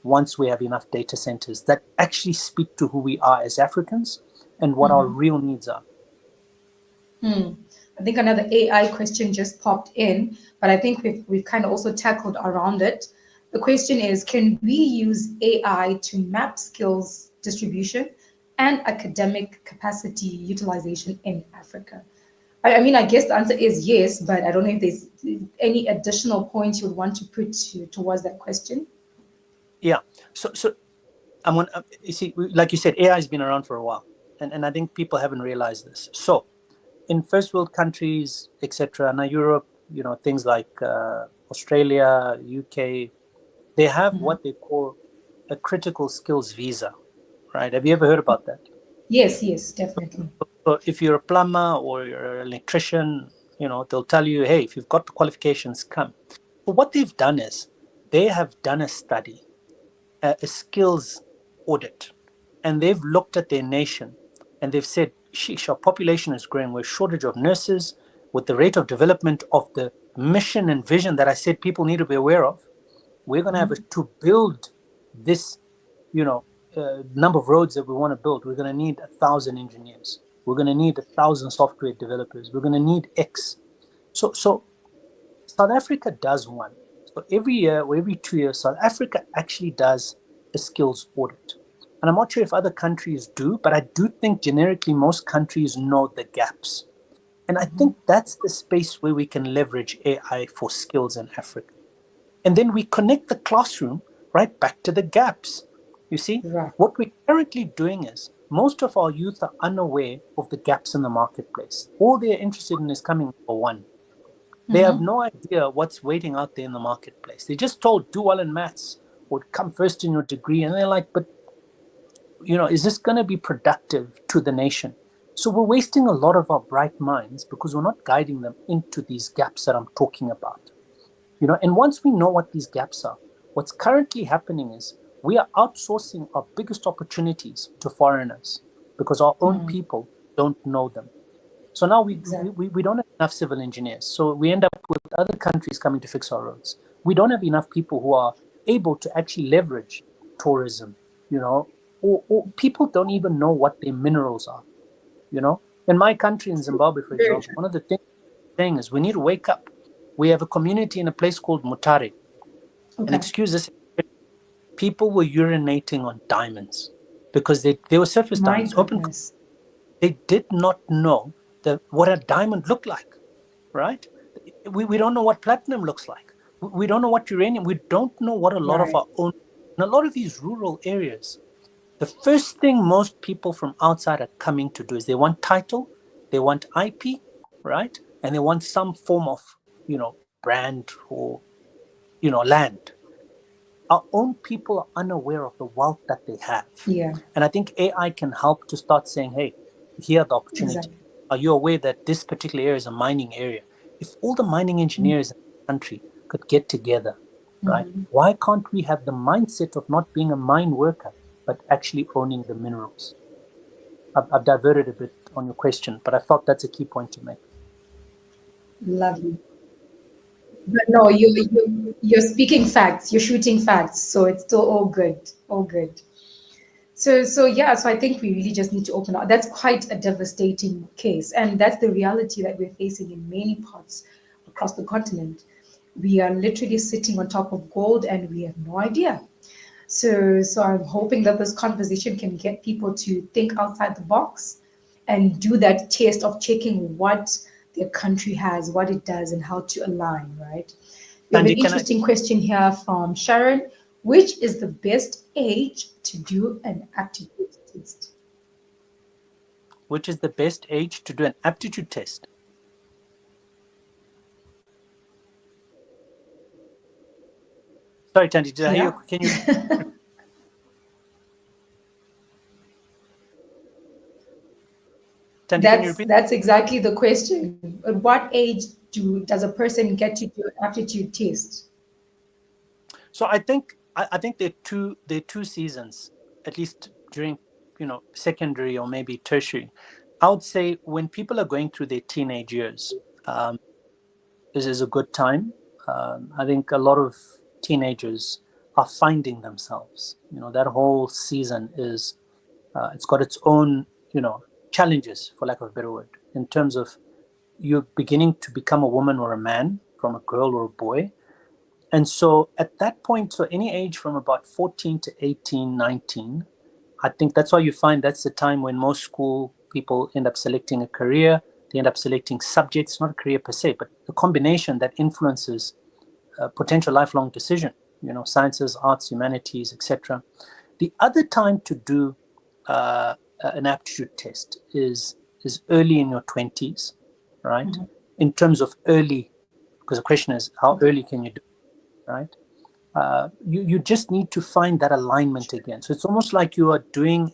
once we have enough data centers that actually speak to who we are as Africans and what our Mhm. real needs are. Hmm. I think another AI question just popped in, but I think we've kind of also tackled around it. The question is, can we use AI to map skills distribution and academic capacity utilization in Africa? I mean, I guess the answer is yes, but I don't know if there's any additional points you would want to put towards that question. Yeah. So you see, like you said, AI has been around for a while, and I think people haven't realized this. So in first world countries, etc., now Europe, things like Australia, UK, they have Mhm. what they call a critical skills visa, right? Have you ever heard about that? Yes, yes, definitely. So if you're a plumber or you're an electrician, they'll tell you, hey, if you've got the qualifications, come. But what they've done is they have done a study, a skills audit, and they've looked at their nation and they've said, sheesh, our population is growing. We're shortage of nurses with the rate of development of the mission and vision that I said people need to be aware of. We're going to have to build this, number of roads that we want to build. We're going to need 1,000 engineers. We're going to need 1,000 software developers. We're going to need X. So South Africa does one. So every year or every 2 years, South Africa actually does a skills audit. And I'm not sure if other countries do, but I do think generically most countries know the gaps. And I think that's the space where we can leverage AI for skills in Africa. And then we connect the classroom right back to the gaps. You see, Right. what we're currently doing is most of our youth are unaware of the gaps in the marketplace. All they're interested in is coming for one. They have no idea what's waiting out there in the marketplace. They're just told, do well in maths or come first in your degree. And they're like, but, is this going to be productive to the nation? So we're wasting a lot of our bright minds because we're not guiding them into these gaps that I'm talking about. And once we know what these gaps are, what's currently happening is we are outsourcing our biggest opportunities to foreigners because our own people don't know them. So now Exactly. we don't have enough civil engineers. So we end up with other countries coming to fix our roads. We don't have enough people who are able to actually leverage tourism, or people don't even know what their minerals are. In my country, in Zimbabwe, for Very example, true. one of the things we're saying is we need to wake up. We have a community in a place called Mutare. And Okay. excuse this, people were urinating on diamonds because they were surface My diamonds, open. goodness. They did not know what a diamond looked like, right? We don't know what platinum looks like. We don't know what uranium. We don't know what a lot of Right. our own, in a lot of these rural areas, the first thing most people from outside are coming to do is they want title, they want IP, right? And they want some form of, brand or, land. Our own people are unaware of the wealth that they have. Yeah. And I think AI can help to start saying, hey, here are the opportunities. Exactly. Are you aware that this particular area is a mining area? If all the mining engineers in the country could get together, right, why can't we have the mindset of not being a mine worker, but actually owning the minerals? I've diverted a bit on your question, but I felt that's a key point to make. Lovely. But no, you're speaking facts. You're shooting facts. So it's still all good. All good. So yeah, so I think we really just need to open up. That's quite a devastating case, and that's the reality that we're facing in many parts across the continent. We are literally sitting on top of gold, and we have no idea. So I'm hoping that this conversation can get people to think outside the box and do that test of checking what their country has, what it does, and how to align, right? We have an Sandy, can I? interesting question here from Sharon. Which is the best age to do an aptitude test? Which is the best age to do an aptitude test? Sorry, Tandy, did I hear you? Yeah, Can you, Tandy, can you repeat? that's exactly the question. At what age does a person get to do an aptitude test? So I think there are two seasons, at least during secondary or maybe tertiary. I would say when people are going through their teenage years, this is a good time. I think a lot of teenagers are finding themselves. That whole season is it's got its own challenges, for lack of a better word, in terms of you're beginning to become a woman or a man from a girl or a boy. And so at that point, so any age from about 14 to 18, 19, I think that's why you find that's the time when most school people end up selecting a career. They end up selecting subjects, not a career per se, but the combination that influences a potential lifelong decision, sciences, arts, humanities, etc. The other time to do an aptitude test is early in your 20s, right? Mm-hmm. In terms of early, because the question is, how early can you do it, right? You just need to find that alignment again. So it's almost like you are doing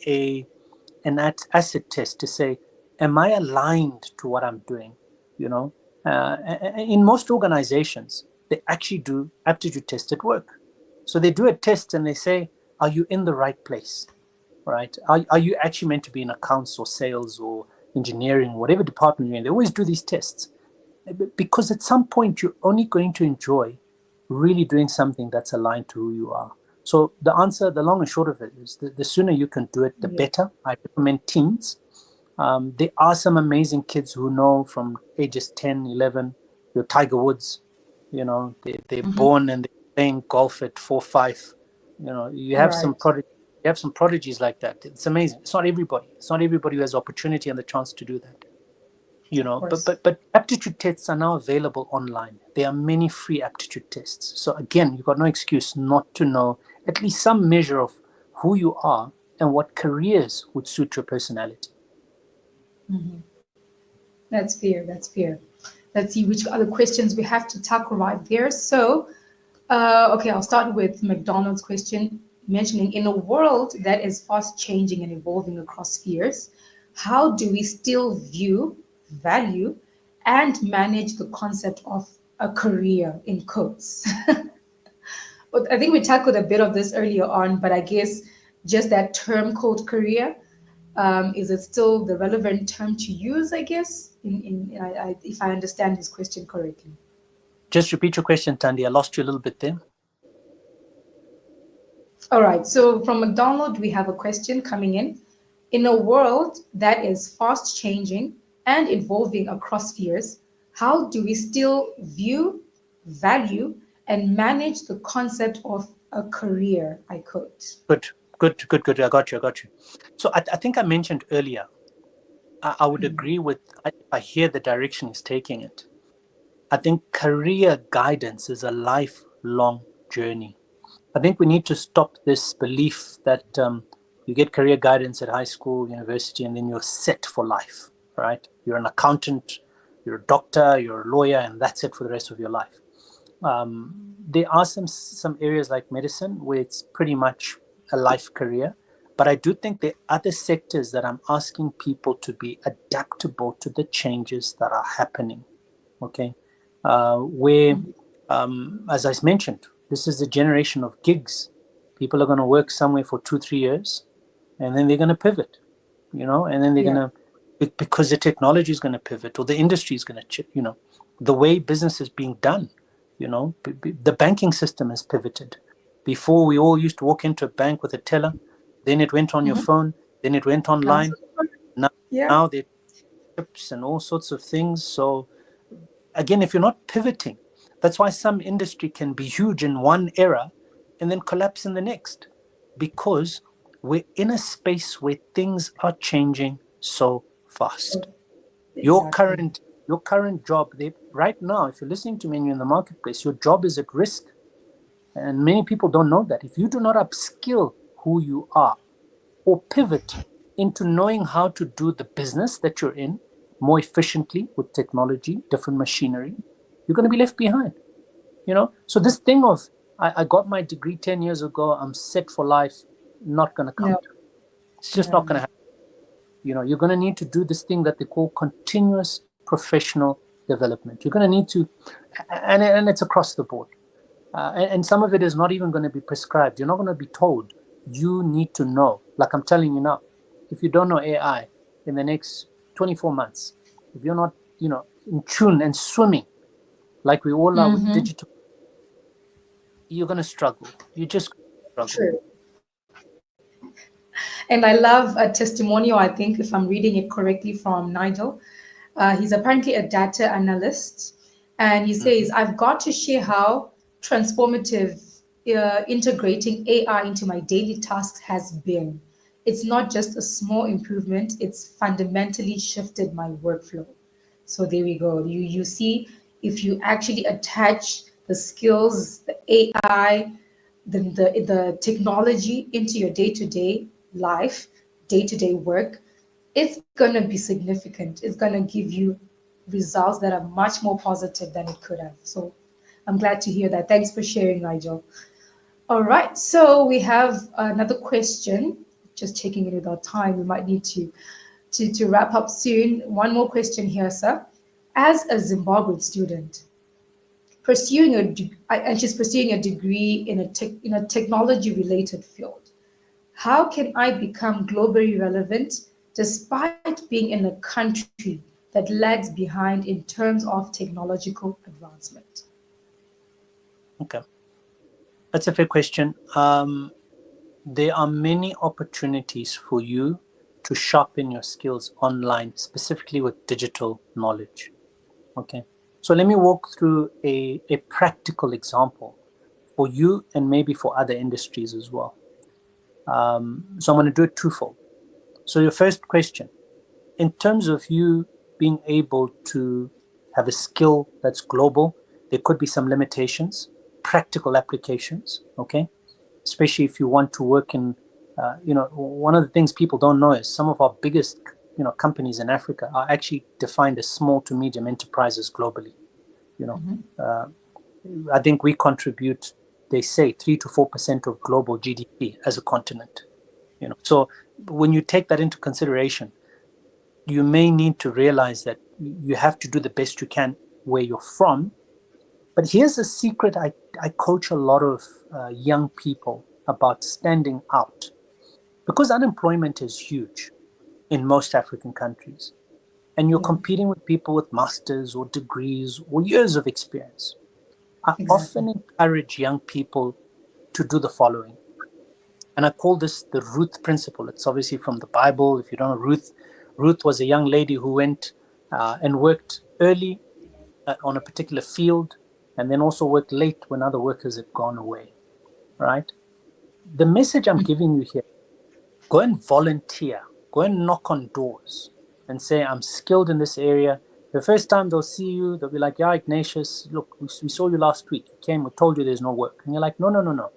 an asset test to say, am I aligned to what I'm doing? In most organizations, they actually do aptitude tests at work. So they do a test and they say, are you in the right place? Right? Are you actually meant to be in accounts or sales or engineering, whatever department you're in? They always do these tests because at some point you're only going to enjoy really doing something that's aligned to who you are. So the answer, the long and short of it is the sooner you can do it, the better. I recommend teens. There are some amazing kids who know from ages 10, 11, your Tiger Woods, they're born and they're playing golf at 4, 5. You have some prodigies like that. It's amazing. It's not everybody. It's not everybody who has opportunity and the chance to do that. But aptitude tests are now available online. There are many free aptitude tests. So again, you've got no excuse not to know at least some measure of who you are and what careers would suit your personality. Mm-hmm. That's fair. That's fair. Let's see which other questions we have to tackle right there. So, okay, I'll start with McDonald's question, mentioning in a world that is fast changing and evolving across spheres, how do we still view, value, and manage the concept of a career in quotes? Well, I think we tackled a bit of this earlier on, but I guess just that term called career, is it still the relevant term to use, I guess, if I understand his question correctly? Just repeat your question, Tandy. I lost you a little bit there. All right. So from McDonald, we have a question coming in. In a world that is fast changing and evolving across spheres, how do we still view, value, and manage the concept of a career? I quote. Good. I got you. So I think I mentioned earlier, I would agree with, I hear the direction he's taking it. I think career guidance is a lifelong journey. I think we need to stop this belief that you get career guidance at high school, university, and then you're set for life, right? You're an accountant, you're a doctor, you're a lawyer, and that's it for the rest of your life. There are some areas like medicine where it's pretty much a life career, but I do think there are other sectors that I'm asking people to be adaptable to the changes that are happening, okay? Where, as I mentioned, this is a generation of gigs. People are going to work somewhere for 2-3 years, and then they're going to pivot, and then they're going to, because the technology is going to pivot, or the industry is going to, the way business is being done, the banking system has pivoted. Before, we all used to walk into a bank with a teller, then it went on your phone, then it went online. Now there are chips and all sorts of things. So again, if you're not pivoting, that's why some industry can be huge in one era and then collapse in the next, because we're in a space where things are changing so fast. Exactly. Your current job, right now, if you're listening to me and you're in the marketplace, your job is at risk. And many people don't know that. If you do not upskill who you are or pivot into knowing how to do the business that you're in more efficiently with technology, different machinery, you're going to be left behind. So this thing of I got my degree 10 years ago, I'm set for life, not going to count. It's just not going to happen. You're going to need to do this thing that they call continuous professional development. You're going to need to, and it's across the board. And some of it is not even going to be prescribed. You're not going to be told. You need to know. Like I'm telling you now, if you don't know AI in the next 24 months, if you're not, in tune and swimming like we all are with digital, you're going to struggle. You just struggle. True. And I love a testimonial, I think, if I'm reading it correctly, from Nigel. He's apparently a data analyst. And he says, I've got to share how transformative integrating AI into my daily tasks has been. It's not just a small improvement, it's fundamentally shifted my workflow. So there we go. You see, if you actually attach the skills, the AI, the technology into your day-to-day life, day-to-day work, it's gonna be significant. It's gonna give you results that are much more positive than it could have. So I'm glad to hear that. Thanks for sharing, Nigel. All right, so we have another question. Just checking in with our time. We might need to wrap up soon. One more question here, sir. As a Zimbabwean student, and she's pursuing a degree in a technology related field, how can I become globally relevant despite being in a country that lags behind in terms of technological advancement? Okay, that's a fair question. There are many opportunities for you to sharpen your skills online, specifically with digital knowledge. Okay, so let me walk through a practical example for you and maybe for other industries as well. So I'm going to do it twofold. So your first question, in terms of you being able to have a skill that's global, there could be some limitations, practical applications, okay? Especially if you want to work in, one of the things people don't know is some of our biggest, companies in Africa are actually defined as small to medium enterprises globally. You know, I think we contribute, they say, 3 to 4% of global GDP as a continent. So when you take that into consideration, you may need to realize that you have to do the best you can where you're from. But here's a secret I coach a lot of young people about standing out. Because unemployment is huge in most African countries, and you're Yeah, competing with people with masters or degrees or years of experience, I exactly. often encourage young people to do the following. And I call this the Ruth principle. It's obviously from the Bible. If you don't know Ruth, Ruth was a young lady who went and worked early on a particular field, and then also worked late when other workers had gone away, right? The message I'm giving you here, go and volunteer, go and knock on doors and say, I'm skilled in this area. The first time they'll see you, they'll be like, yeah, Ignatius, look, we saw you last week. You came, we told you there's no work. And you're like, no, no, no, no.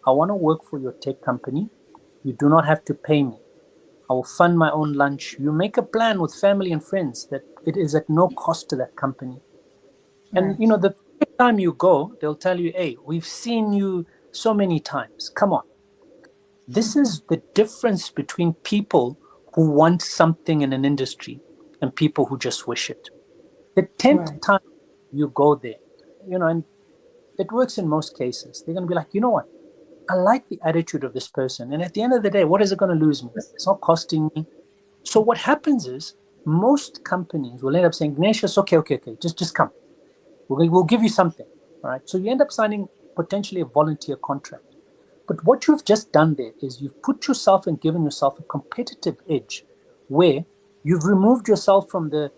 I want to work for your tech company. You do not have to pay me. I will fund my own lunch. You make a plan with family and friends that it is at no cost to that company. And Right. the first time you go, they'll tell you, hey, we've seen you so many times. Come on. This is the difference between people who want something in an industry and people who just wish it. The 10th Right. time you go there, and it works in most cases. They're going to be like, you know what? I like the attitude of this person. And at the end of the day, what is it going to lose me? It's not costing me. So what happens is most companies will end up saying, Ignatius, okay, just come. We'll give you something. All right. So you end up signing potentially a volunteer contract. But what you've just done there is you've put yourself and given yourself a competitive edge where you've removed yourself from the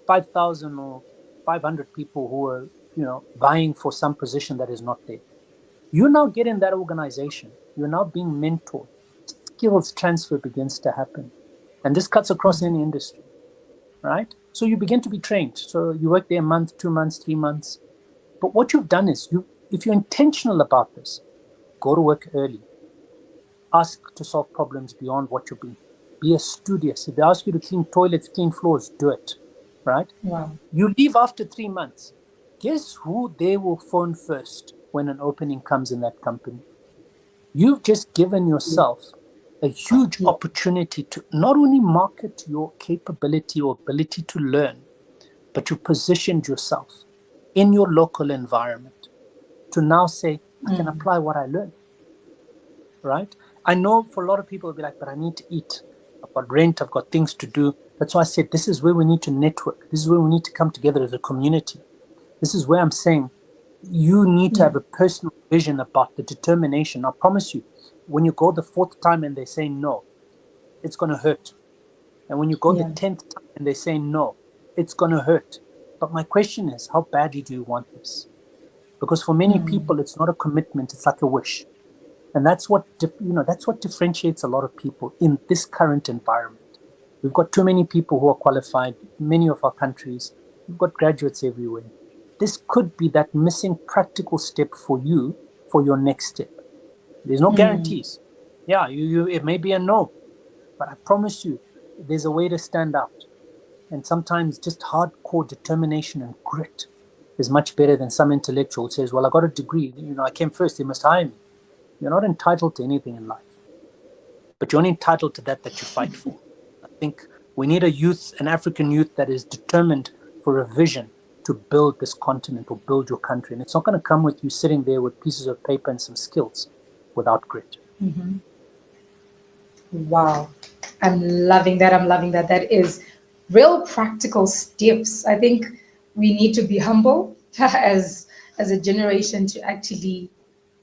5,000 or 500 people who are, vying for some position that is not there. You now get in that organization. You're now being mentored. Skills transfer begins to happen. And this cuts across any industry, right? So you begin to be trained. So you work there a month, 2 months, 3 months. But what you've done is if you're intentional about this, go to work early. Ask to solve problems beyond what you're being. Be studious. If they ask you to clean toilets, clean floors, do it, right? Wow. You leave after 3 months. Guess who they will phone first when an opening comes in that company? You've just given yourself a huge Yeah. opportunity to not only market your capability or ability to learn, but you positioned yourself in your local environment to now say, I can Mm. apply what I learned, right? I know for a lot of people, it'll be like, but I need to eat. I've got rent, I've got things to do. That's why I said, this is where we need to network. This is where we need to come together as a community. This is where I'm saying you need to Yeah. have a personal vision about the determination. I promise you, when you go the 4th time and they say no, it's going to hurt. And when you go the Yeah. 10th time and they say no, it's going to hurt. But my question is, how badly do you want this? Because for many people, it's not a commitment, it's like a wish. And that's what that's what differentiates a lot of people in this current environment. We've got too many people who are qualified, many of our countries. We've got graduates everywhere. This could be that missing practical step for you for your next step. There's no guarantees. Yeah, it may be a no, but I promise you, there's a way to stand out. And sometimes just hardcore determination and grit is much better than some intellectual who says, well, I got a degree, I came first, they must hire me. You're not entitled to anything in life, but you're only entitled to that you fight for. I think we need an African youth that is determined for a vision to build this continent or build your country. And it's not going to come with you sitting there with pieces of paper and some skills without grit. Wow. I'm loving that. I'm loving that. That is real practical steps. I think we need to be humble as a generation to actually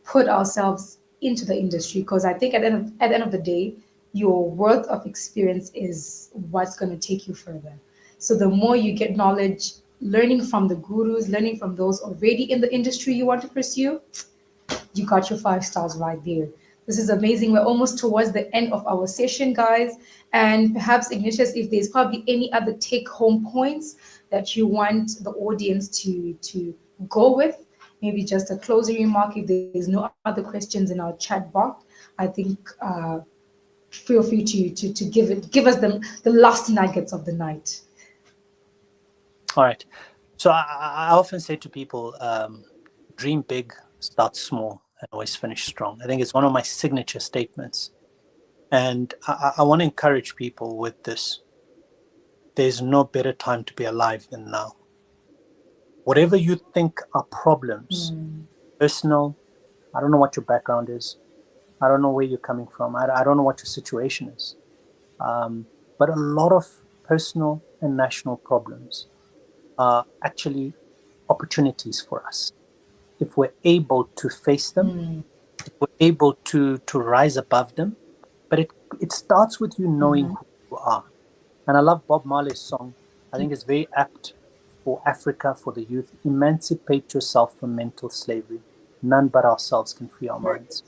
put ourselves into the industry, because I think at the end of the day, your worth of experience is what's going to take you further. So the more you get knowledge, learning from the gurus, learning from those already in the industry you want to pursue, you got your 5 stars right there. This is amazing. We're almost towards the end of our session, guys. And perhaps, Ignatius, if there's probably any other take home points that you want the audience to go with, maybe just a closing remark. If there's no other questions in our chat box, I think feel free to give us the last nuggets of the night. All right. So I often say to people, dream big, start small, and always finish strong. I think it's one of my signature statements. And I want to encourage people with this. There's no better time to be alive than now. Whatever you think are problems, personal, I don't know what your background is. I don't know where you're coming from. I don't know what your situation is. But a lot of personal and national problems are actually opportunities for us. If we're able to face them, if we're able to rise above them. But it starts with you knowing who you are. And I love Bob Marley's song. I think it's very apt for Africa, for the youth. Emancipate yourself from mental slavery. None but ourselves can free our minds.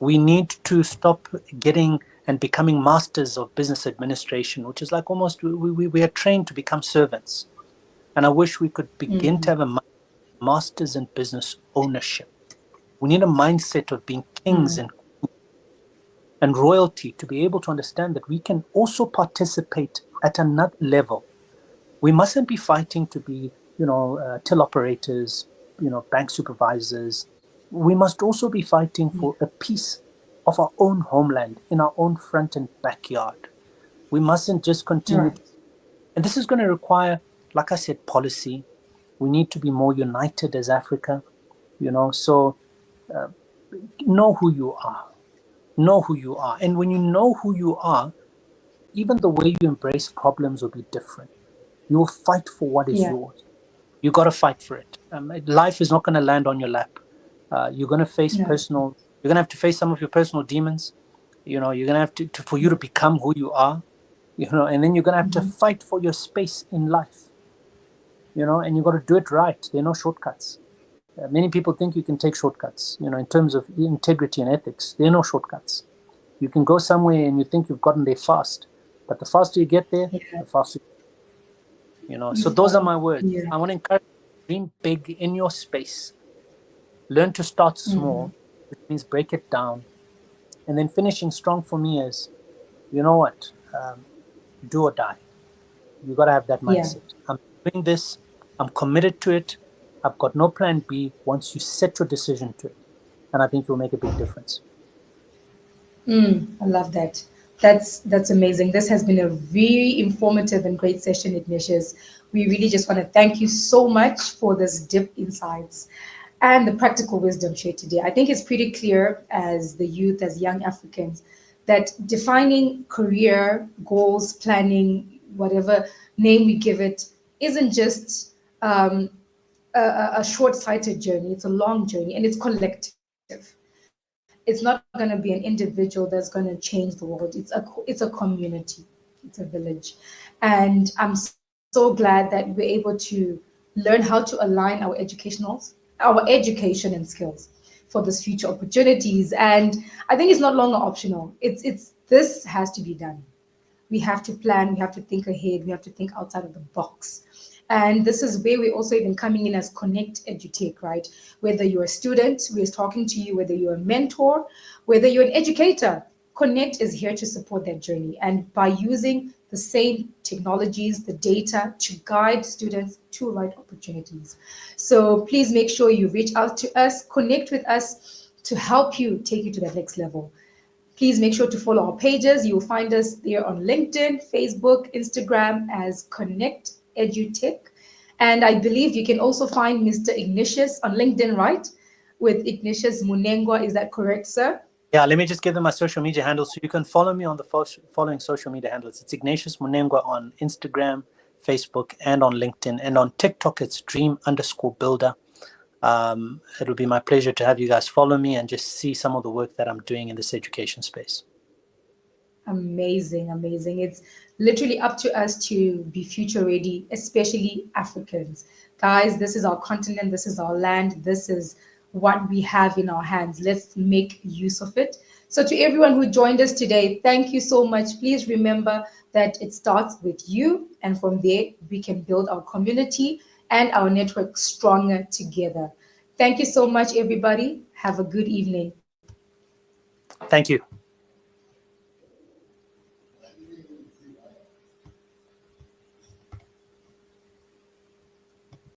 We need to stop getting and becoming masters of business administration, which is like almost we are trained to become servants. And I wish we could begin to have a masters in business ownership. We need a mindset of being kings and royalty to be able to understand that we can also participate at another level. We mustn't be fighting to be, till operators, bank supervisors. We must also be fighting for a piece of our own homeland in our own front and backyard. We mustn't just continue. And this is going to require, like I said, policy. We need to be more united as Africa, so know who you are. Know who you are. And when you know who you are, even the way you embrace problems will be different. You will fight for what is yours. You got to fight for it. Life is not going to land on your lap. You're going to face you're going to have to face some of your personal demons. You're going to have to for you to become who you are, and then you're going to have to fight for your space in life, and you got to do it right. There are no shortcuts. Many people think you can take shortcuts, in terms of integrity and ethics. There are no shortcuts. You can go somewhere and you think you've gotten there fast, but the faster you get there, the faster So those are my words. I want to encourage you, dream big in your space. Learn to start small, which means break it down. And then finishing strong for me is, do or die. You got to have that mindset. I'm doing this. I'm committed to it. I've got no plan B once you set your decision to it. And I think you'll make a big difference. I love that. That's amazing. This has been a very informative and great session, Ignatius. We really just want to thank you so much for this deep insights and the practical wisdom shared today. I think it's pretty clear as the youth, as young Africans, that defining career goals, planning, whatever name we give it, isn't just a short-sighted journey. It's a long journey, and it's collective. It's not going to be an individual that's going to change the world. It's a community. It's a village, and I'm so glad that we're able to learn how to align our educationals our education and skills for those future opportunities. And I think it's not longer optional. It's this has to be done. We have to plan, we have to think ahead, we have to think outside of the box. And this is where we're also even coming in as Connect EduTech, right? Whether you're a student, we're talking to you, whether you're a mentor, whether you're an educator, Connect is here to support that journey. And by using the same technologies, the data to guide students to right opportunities. So please make sure you reach out to us, connect with us to help you take you to that next level. Please make sure to follow our pages. You'll find us there on LinkedIn, Facebook, Instagram as Connect EduTech. And I believe you can also find Mr. Ignatius on LinkedIn, right? With Ignatius Munengwa. Is that correct, sir? Yeah, let me just give them my social media handles. So you can follow me on the following social media handles. It's Ignatius Munengwa on Instagram, Facebook, and on LinkedIn. And on TikTok, it's dream_builder. It'll be my pleasure to have you guys follow me and just see some of the work that I'm doing in this education space. Amazing, amazing. It's literally up to us to be future ready, especially Africans. Guys, this is our continent, this is our land, this is what we have in our hands. Let's make use of it. So, to everyone who joined us today, thank you so much. Please remember that it starts with you, and from there, we can build our community and our network stronger together. Thank you so much, everybody. Have a good evening. Thank you.